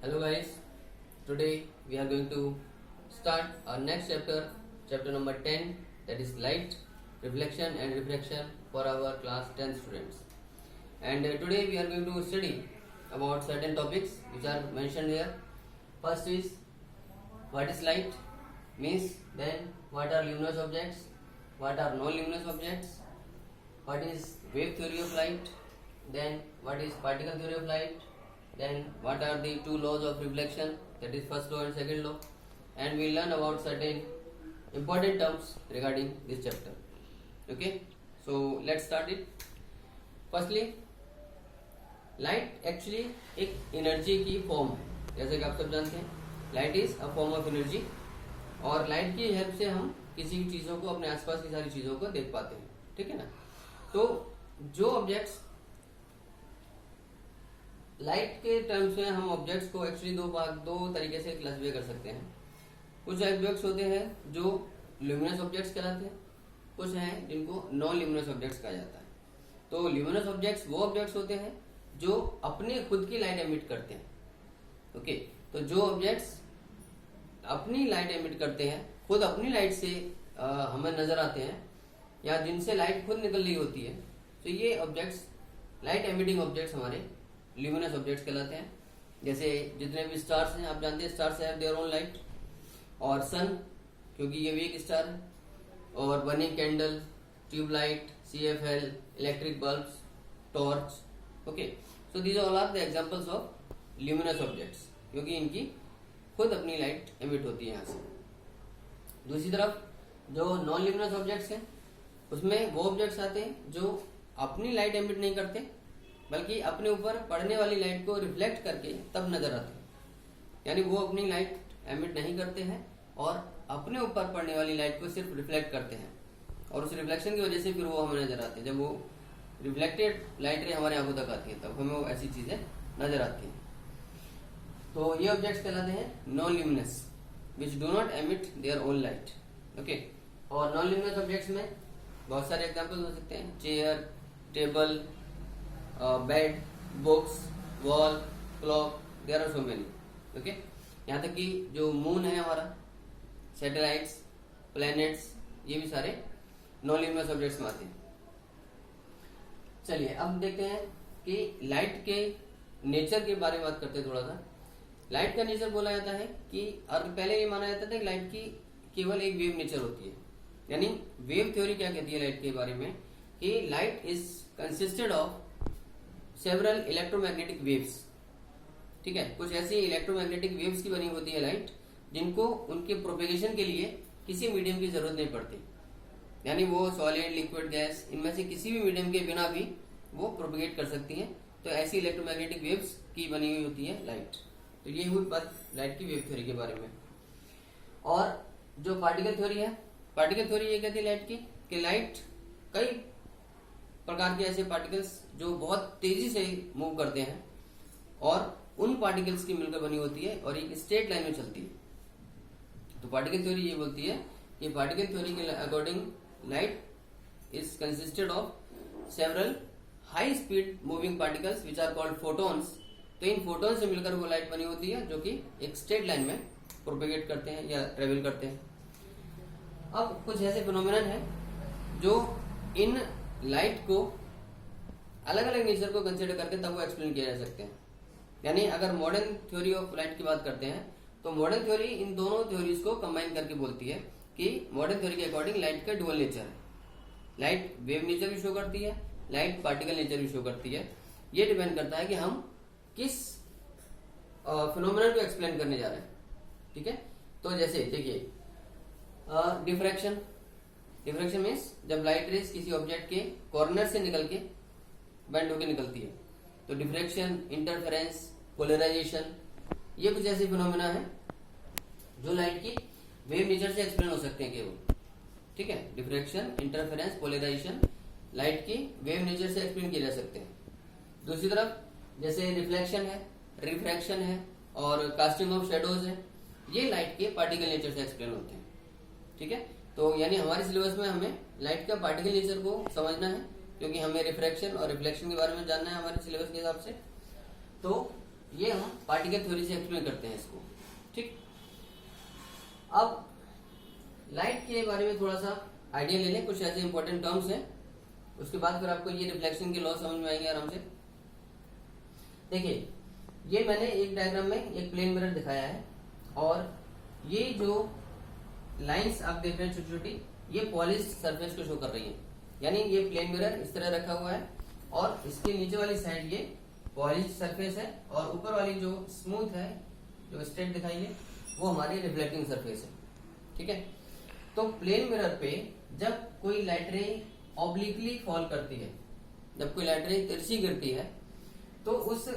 Hello guys, today we are going to start our next chapter, chapter number 10, that is light, reflection and refraction for our class 10 students. And today we are going to study about certain topics which are mentioned here. First is what is light, means then what are luminous objects, what are non-luminous objects, what is wave theory of light, then what is particle theory of light, then what are the two laws of reflection, that is first law and second law, and we learn about certain important terms regarding this chapter. Okay, so let's start it. Firstly, light actually एक energy की form है, जैसे कि आप सब जानते हैं light is a form of energy, और लाइट की हेल्प से हम किसी भी चीजों को, अपने आसपास की सारी चीजों को देख पाते हैं, ठीक है ना। तो जो ऑब्जेक्ट्स लाइट के टर्म्स में, हम ऑब्जेक्ट्स को एक्चुअली दो तरीके से क्लासिफाई कर सकते हैं। कुछ ऑब्जेक्ट्स होते हैं जो ल्यूमिनस ऑब्जेक्ट्स कहलाते हैं, कुछ हैं जिनको नॉन ल्यूमिनस ऑब्जेक्ट्स कहा जाता है। तो ल्यूमिनस ऑब्जेक्ट्स वो ऑब्जेक्ट्स होते हैं जो अपने खुद की लाइट एमिट करते हैं। ओके, तो जो ऑब्जेक्ट्स अपनी लाइट एमिट करते हैं, खुद अपनी लाइट से हमें नजर आते हैं, या जिनसे लाइट खुद निकल रही होती है, तो ये ऑब्जेक्ट्स, लाइट एमिटिंग ऑब्जेक्ट्स हमारे ल्यूमिनस ऑब्जेक्ट्स कहलाते हैं। जैसे जितने भी स्टार्स हैं, आप जानते हैं stars have their own light, और सन क्योंकि ये भी एक स्टार है, और burning candle, tubelight, CFL, electric bulbs, torch. Okay, so these all are the examples of luminous objects, क्योंकि इनकी खुद अपनी लाइट एमिट होती है यहाँ से। दूसरी तरफ जो नॉन ल्यूमिनस ऑब्जेक्ट्स हैं, उसमें वो ऑब्जेक्ट्स आते हैं जो अपनी लाइट एमिट नहीं करते, बल्कि अपने ऊपर पड़ने वाली लाइट को रिफ्लेक्ट करके तब नजर आते हैं। यानी वो अपनी लाइट एमिट नहीं करते हैं और अपने ऊपर पड़ने वाली लाइट को सिर्फ रिफ्लेक्ट करते हैं, और उस रिफ्लेक्शन की वजह से फिर वो हमें नजर आते हैं। जब वो रिफ्लेक्टेड लाइट रे हमारे आंखों तक आती है, तब हमें वो ऐसी चीजें नजर आती हैं। तो ये ऑब्जेक्ट्स कहलाते हैं non luminous, which do not emit their own light. Okay, और नॉन ल्यूमिनस ऑब्जेक्ट्स में बहुत सारे एग्जांपल हो सकते हैं, chair, table, bed, books, wall, clock, there are so many. Okay, यहाँ तक कि जो मून है हमारा, सैटेलाइट्स, प्लैनेट्स, ये भी सारे नॉन ल्यूमिनस ऑब्जेक्ट्स में आते हैं। चलिए अब देखते हैं कि लाइट के नेचर के बारे में बात करते हैं थोड़ा सा। लाइट का नेचर बोला जाता है कि, और पहले ये माना जाता था कि लाइट की केवल एक वेव नेचर होती है। यानी वेव थ्योरी क्या कहती है लाइट के बारे में, कि light is consisted of several electromagnetic waves. ठीक है, कुछ ऐसी इलेक्ट्रोमैग्नेटिक वेव्स की बनी होती है लाइट, जिनको उनके प्रोपेगेशन के लिए किसी मीडियम की जरूरत नहीं पड़ती। यानी वो सॉलिड, लिक्विड, गैस, इनमें से किसी भी मीडियम के बिना भी वो प्रोपेगेट कर सकती हैं। तो ऐसी इलेक्ट्रोमैग्नेटिक वेव्स की बनी हुई होती है लाइट। तो ये हुई बात लाइट की वेव थ्योरी के बारे में। और जो पार्टिकल थ्योरी है, पार्टिकल थ्योरी ये कहती है लाइट की कि लाइट कई प्रकार के ऐसे पार्टिकल्स जो बहुत तेजी से मूव करते हैं, और उन पार्टिकल्स की मिलकर बनी होती है और एक स्ट्रेट लाइन में चलती है। तो पार्टिकल थ्योरी ये बोलती है कि पार्टिकल थ्योरी के according light is consisted of several high speed moving particles which are called photons. तो इन फोटॉन से मिलकर वो लाइट बनी होती है, जो कि एक स्ट्रेट लाइन में प्रोपेगेट करते हैं या ट्रेवल करते हैं। अब कुछ ऐसे फिनोमिनन है जो इन लाइट को अलग अलग नेचर को कंसिडर करके तब वो एक्सप्लेन किया जा सकते हैं। यानी अगर मॉडर्न थ्योरी ऑफ लाइट की बात करते हैं, तो मॉडर्न थ्योरी इन दोनों थ्योरीज को कंबाइन करके बोलती है कि मॉडर्न थ्योरी के अकॉर्डिंग लाइट का डुअल नेचर है। लाइट वेव नेचर भी शो करती है, लाइट पार्टिकल नेचर भी शो करती है। ये डिपेंड करता है कि हम किस फिनोमिनन को एक्सप्लेन करने जा रहे हैं। ठीक है, तो जैसे देखिए डिफ्रैक्शन। डिफ्रैक्शन मीन्स जब लाइट रेस किसी ऑब्जेक्ट के कॉर्नर से निकल के बेंड होकर निकलती है। तो डिफ्रैक्शन, इंटरफेरेंस, पोलराइजेशन, ये कुछ ऐसे फिनोमिना है जो लाइट की वेव नेचर से एक्सप्लेन हो सकते हैं केवल। ठीक है, डिफ्रैक्शन, इंटरफेरेंस, पोलराइजेशन लाइट की वेव नेचर से एक्सप्लेन किए जा सकते हैं। दूसरी तरफ जैसे रिफ्लेक्शन है, रिफ्रैक्शन है और कास्टिंग ऑफ शेडोज है, ये लाइट के पार्टिकल नेचर से एक्सप्लेन होते हैं। ठीक है, तो यानी हमारे सिलेबस में हमें लाइट का पार्टिकल नेचर को समझना है, क्योंकि हमें रिफ्रैक्शन और रिफ्लेक्शन के बारे में जानना है हमारे सिलेबस के हिसाब से। तो ये हम पार्टिकल थ्योरी से एक्सप्लेन करते हैं इसको। ठीक, अब लाइट के बारे में थोड़ा सा आइडिया ले लें, कुछ ऐसे इंपॉर्टेंट टर्म्स हैं, उसके बाद फिर आपको ये रिफ्लेक्शन के लॉ समझ में आएंगे आराम से। देखिए, ये मैंने एक डायग्राम में एक प्लेन मिरर दिखाया है, और ये जो लाइंस आप देख रहे हैं छोटी छोटी, ये पॉलिश सरफेस को शो कर रही है। यानी ये प्लेन मिरर इस तरह रखा हुआ है, और इसके नीचे वाली साइड ये पॉलिश सरफेस है, और ऊपर वाली जो स्मूथ है, जो स्ट्रेट दिखाई है, वो हमारी रिफ्लेक्टिंग सरफेस है। ठीक है, तो प्लेन मिरर पे जब कोई लाइट रे ऑब्लिकली फॉल करती है, जब कोई लाइट रे तिरछी गिरती है, तो उस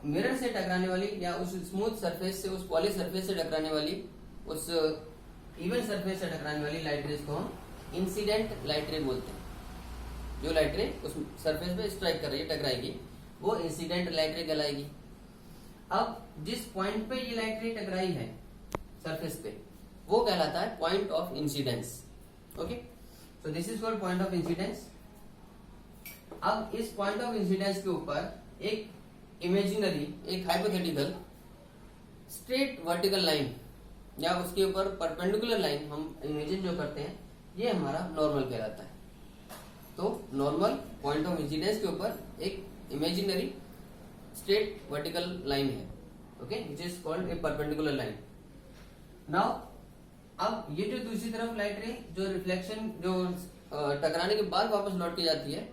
मिरर से टकराने वाली या उस स्मूथ सरफेस से, उस पॉलिश सरफेस से टकराने वाली, उस इवन सरफेस से टकराने वाली लाइट रेस को हम इंसिडेंट लाइट रे बोलते हैं। जो लाइट रे उस सरफेस पे स्ट्राइक कर रही है, टकराएगी, वो इंसिडेंट लाइट रे कहलाएगी। अब जिस पॉइंट पे ये लाइट रे टकराई है सरफेस पे, वो कहलाता है point of incidence. Okay, so this is called point of incidence. अब इस पॉइंट ऑफ इंसिडेंस के ऊपर एक इमेजिनरी, एक हाइपोथेटिकल स्ट्रेट वर्टिकल लाइन या उसके ऊपर परपेंडिकुलर लाइन हम इमेजिन जो करते हैं, ये हमारा नॉर्मल कहलाता है। तो नॉर्मल पॉइंट ऑफ इंसिडेंस के ऊपर एक इमेजिनरी स्ट्रेट वर्टिकल लाइन है, okay, which is called a perpendicular line. Now अब ये जो दूसरी तरफ लाइट रे जो रिफ्लेक्शन, जो टकराने के बाद वापस लौट के जाती है,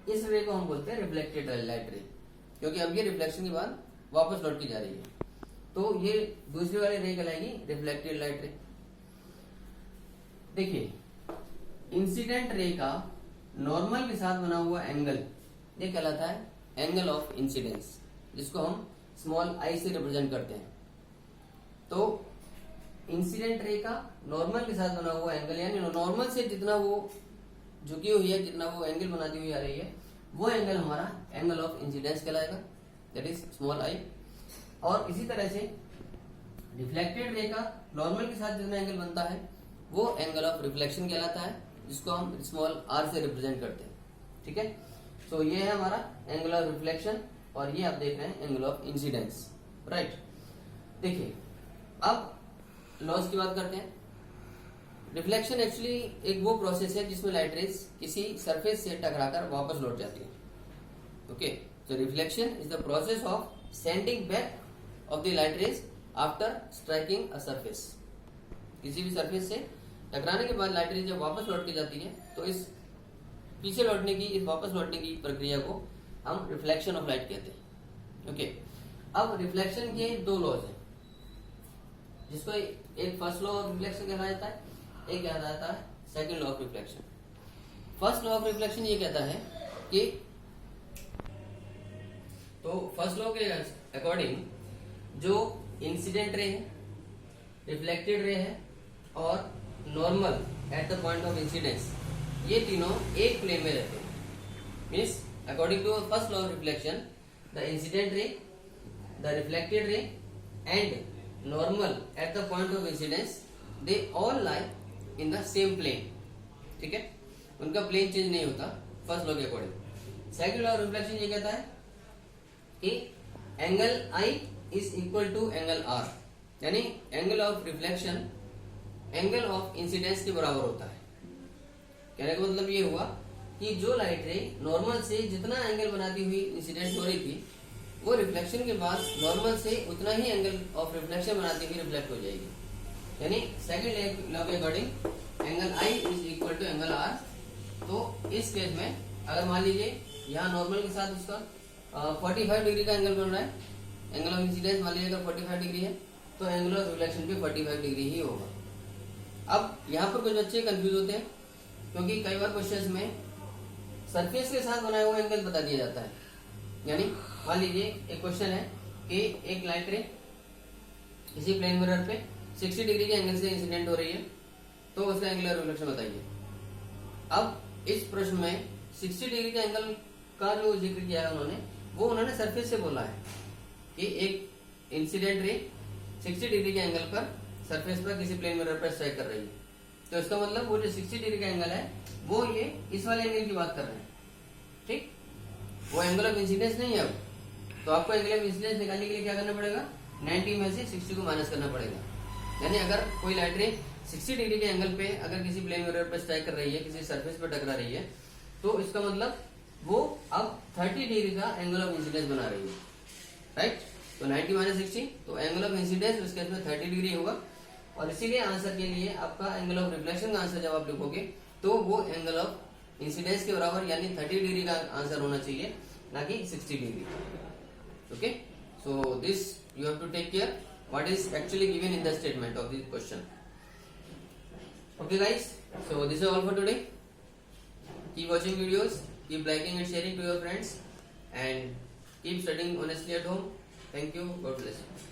इस रे को हम बोलते हैं रिफ्लेक्टेड लाइट रे, क्योंकि अब ये रिफ्लेक्शन के बाद वापस लौट के जा रही है, तो ये दूसरी वाली रे कहलाएगी रिफ्लेक्टेड लाइट रे। देखिए, इंसिडेंट रे का नॉर्मल के साथ बना हुआ एंगल, ये कहलाता है एंगल ऑफ इंसिडेंस, जिसको हम स्मॉल आई से रिप्रेजेंट करते हैं। तो इंसिडेंट रे का नॉर्मल के साथ बना हुआ एंगल, यानी नॉर्मल से जितना वो झुकी हुई है, जितना वो एंगल बनाती हुई आ रही है, वो एंगल हमारा एंगल ऑफ इंसिडेंस कहलाएगा, दैट इज स्मॉल आई। और इसी तरह से रिफ्लेक्टेड रे का नॉर्मल के साथ जितना एंगल बनता है, वो एंगल ऑफ रिफ्लेक्शन कहलाता है, जिसको हम स्मॉल आर से रिप्रेजेंट करते हैं। ठीक है, सो ये है हमारा एंगल ऑफ रिफ्लेक्शन, और ये आप देख रहे हैं एंगल ऑफ इंसिडेंस, राइट। देखिए, अब लॉस की बात करते हैं। रिफ्लेक्शन एक्चुअली एक वो प्रोसेस है जिसमें लाइट रेज किसी सरफेस से टकराकर वापस लौट जाती है। Okay, so reflection is the process of sending back of the light rays after striking a surface। किसी भी सरफेस से टकराने के बाद लाइट रेज जब वापस लौट के जाती है, तो इस पीछे लौटने की, इस वापस लौटने की प्रक्रिया को हम रिफ्लेक्शन ऑफ लाइट कहते हैं। ओके, अब रिफ्लेक्शन के दो लॉज हैं, जिसको एक फर्स्ट लॉ ऑफ रिफ्लेक्शन कहा जाता है, एक कहा जाता है second law of reflection. First law of reflection ये कहता है कि, तो फर्स्ट लॉ के अकॉर्डिंग जो इंसिडेंट रे है, रिफ्लेक्टेड रे है और normal at the point of incidence, ये तीनों एक प्लेन में रहते हैं। Means according to first law of reflection, the incident ray, the reflected ray and normal at the point of incidence, they all lie in the same plane. ठीक है, उनका plane change नहीं होता फर्स्ट लॉ के according. Second law of reflection ये कहता है कि angle I is equal to angle R, यानी angle of reflection angle of incidence के बराबर होता है। कहने का मतलब ये हुआ कि जो लाइट रे नॉर्मल से जितना एंगल बनाती हुई इंसिडेंट हो रही थी, वो रिफ्लेक्शन के बाद नॉर्मल से उतना ही एंगल ऑफ रिफ्लेक्शन बनाती हुई रिफ्लेक्ट हो जाएगी। यानी सेकंड लॉ के according angle I is equal to angle R. तो इस केस में अगर मान लीजिए यहाँ नॉर्मल के साथ उसका 45 डिग्री का एंगल बन रहा है, एंगल ऑफ इंसिडेंस मान लीजिएगा 45 डिग्री है, तो एंगल ऑफ रिफ्लेक्शन भी 45 डिग्री ही होगा। अब यहाँ पर कुछ बच्चे कंफ्यूज होते हैं, क्योंकि कई बार क्वेश्चंस में सरफेस के साथ बनाया हुआ एंगल बता दिया जाता है। यानी मान लीजिए एक क्वेश्चन है कि एक लाइट रे किसी प्लेन मिरर पे 60 डिग्री के एंगल से इंसिडेंट हो रही है, तो उसका एंगल ऑफ रिफ्लेक्शन बताइए। अब इस प्रश्न में 60 डिग्री के एंगल का जो जिक्र किया है उन्होंने, वो उन्होंने सरफेस से बोला है कि एक इंसिडेंट रे 60 डिग्री के एंगल पर सरफेस पर किसी प्लेन मिरर पर स्ट्राइक कर रही है। तो इसका मतलब वो जो 60 डिग्री का एंगल है, वो ये इस वाले एंगल की बात कर रहे हैं। ठीक, वो एंगल ऑफ इंसिडेंस नहीं है। अब तो आपको एंगल ऑफ इंसिडेंस निकालने के लिए क्या करना पड़ेगा, 90 में से 60 को माइनस करना पड़ेगा। यानी अगर कोई लाइट रे 60 डिग्री के एंगल पे अगर किसी प्लेन मिरर पर स्ट्राइक कर रही है, किसी सरफेस पर टकरा रही है, तो इसका मतलब वो अब 30 डिग्री का एंगल ऑफ इंसिडेंस बना रही है, राइट। तो 90 माइनस 60, तो एंगल ऑफ इंसिडेंस उस केस में 30 डिग्री होगा। और इसीलिए आंसर के लिए आपका एंगल ऑफ रिफ्लेक्शन का आंसर जब आप लिखोगे तो वो एंगल ऑफ इंसिडेंस के बराबर यानी 30 डिग्री का आंसर होना चाहिए, ना कि 60 degree. Okay, so this you have to take care what is actually given in the statement of this question. Okay guys, so this is all for today. Keep watching videos, keep liking and sharing to your friends, and keep studying honestly at home. Thank you. God bless you.